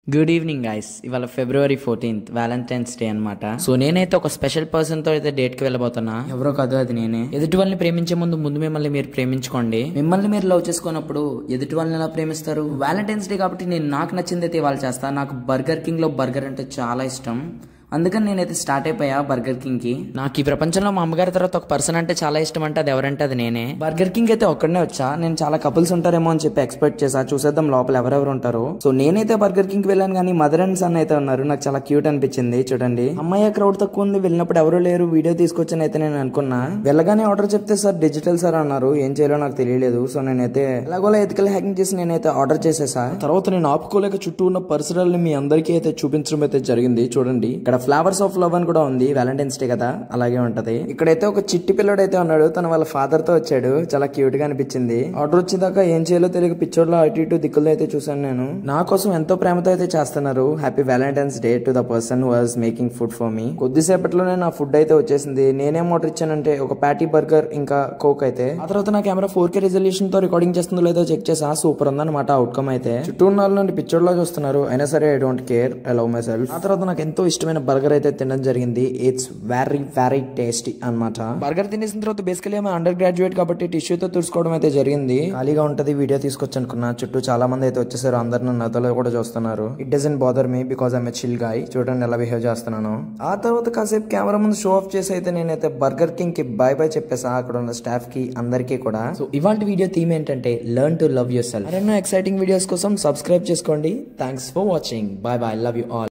Good evening guys. ఇవాళ February 14th Valentine's day అనమాట. So నేనైతే ఒక స్పెషల్ పర్సన్ తో అయితే డేట్ కి వెళ్ళబోతున్నా. ఎవరో కాదు, అది నేనే. ఎదుటి వాళ్ళని ప్రేమించే ముందు మిమ్మల్ని మీరు ప్రేమించుకోండి. మిమ్మల్ని మీరు లవ్ చేసుకున్నప్పుడు ఎదుటి వాళ్ళని ఎలా ప్రేమిస్తారు? వ్యాలంటైన్స్ డే కాబట్టి నేను నాకు నచ్చింది అయితే ఇవాళ చేస్తా. నాకు బర్గర్ కింగ్ లో బర్గర్ అంటే చాలా ఇష్టం. అందుకని నేనైతే స్టార్ట్ అయిపోయా బర్గర్ కింగ్ కి. నాకు ఈ ప్రపంచంలో మా అమ్మగారి తర్వాత ఒక పర్సన్ అంటే చాలా ఇష్టం అంటే అది ఎవరంటే అది నేనే. బర్గర్ కింగ్ అయితే ఒక్కడనే వచ్చా. నేను చాలా కపుల్స్ ఉంటారేమో అని చెప్పి ఎక్స్పెక్ట్ చేసా. చూసేద్దాం లోపల ఎవరెవరు ఉంటారు. సో నేనైతే బర్గర్ కింగ్ కి వెళ్ళాను, కానీ మదర్ అండ్ సన్ అయితే ఉన్నారు. నాకు చాలా క్యూట్ అనిపించింది. చూడండి, అమ్మాయి క్రౌడ్ తక్కువ ఉంది, వెళ్ళినప్పుడు ఎవరు లేరు, వీడియో తీసుకొచ్చాను అయితే నేను అనుకున్నా. వెళ్ళగానే ఆర్డర్ చెప్తే సార్ డిజిటల్ సార్ అన్నారు. ఏం చేయాలో నాకు తెలియలేదు. సో నేనైతే ఎలాగోలా ఎథికల్ హ్యాకింగ్ చేసి నేనైతే ఆర్డర్ చేసేసా. తర్వాత నేను ఆపుకోలేక చుట్టూ ఉన్న పర్సనల్ ని మీ అందరికీ అయితే చూపించడం అయితే జరిగింది. చూడండి, ఇక్కడ ఫ్లవర్స్ ఆఫ్ లవ్ అని కూడా ఉంది. వ్యాలంటైన్స్ డే కదా, అలాగే ఉంటది. ఇక్కడైతే ఒక చిట్టి పిల్లడు అయితే ఉన్నాడు. తన వాళ్ళ ఫాదర్ తో వచ్చాడు. చాలా క్యూట్ గా అనిపించింది. ఆర్డర్ వచ్చేదాకా ఏం చేయాలో తెలియక పిచ్చోడ్లో అటు ఇటు దిక్కులు అయితే చూసాను నేను. నా కోసం ఎంతో ప్రేమతో అయితే చేస్తున్నారు. Happy Valentine's day to the person who was making food for me. కొద్దిసేపట్లోనే నా ఫుడ్ అయితే వచ్చేసింది. నేనేం ఆర్డర్ ఇచ్చానంటే ఒక ప్యాటీ బర్గర్ ఇంకా కోక్ అయితే. ఆ తర్వాత నా కెమెరా 4K రిజల్యూషన్ తో రికార్డింగ్ చేస్తుందో లేదో చెక్ చేసా. సూపర్ ఉందన్నమాట అవుట్కమ్ అయితే. చుట్టూ ఉన్న వాళ్ళ నుండి పిచ్చోడ్లో చూస్తున్నారు. అయినా సరే I don't care, I love my self. ఆ తర్వాత నాకు ఎంతో ఇష్టమైన బర్గర్ అయితే తినడం జరిగింది. ఇట్స్ వెరీ టేస్టీ అన్నమాట. బర్గర్ తినేసిన తర్వాత బేసికలీ ఆమె అండర్ గ్రాడ్యుయేట్ కాబట్టి టిష్యూతో తుడుచుకోవడం అయితే జరిగింది. ఖాళీగా ఉంటది, వీడియో తీసుకొచ్చి అనుకున్నా. చుట్టూ చాలా మంది అయితే వచ్చేసారు. అందరు నన్ను నతలో కూడా చూస్తున్నారు. It doesn't bother me because I'm a chill guy. చూడండి ఎలా బిహేవ్ చేస్తున్నాను. ఆ తర్వాత కాసేపు కెమెరా ముందు షో ఆఫ్ చేసి అయితే నేనైతే బర్గర్ కింగ్ కి బై బై చెప్పేసా. అక్కడ ఉన్న స్టాఫ్ కి అందరికీ కూడా. సో ఇవాళ వీడియో థీమ్ ఏంటంటే learn to love your self. మరెన్నో ఎక్సైటింగ్ వీడియోస్ కోసం సబ్స్క్రైబ్ చేసుకోండి. Thanks for watching. By by, love you all.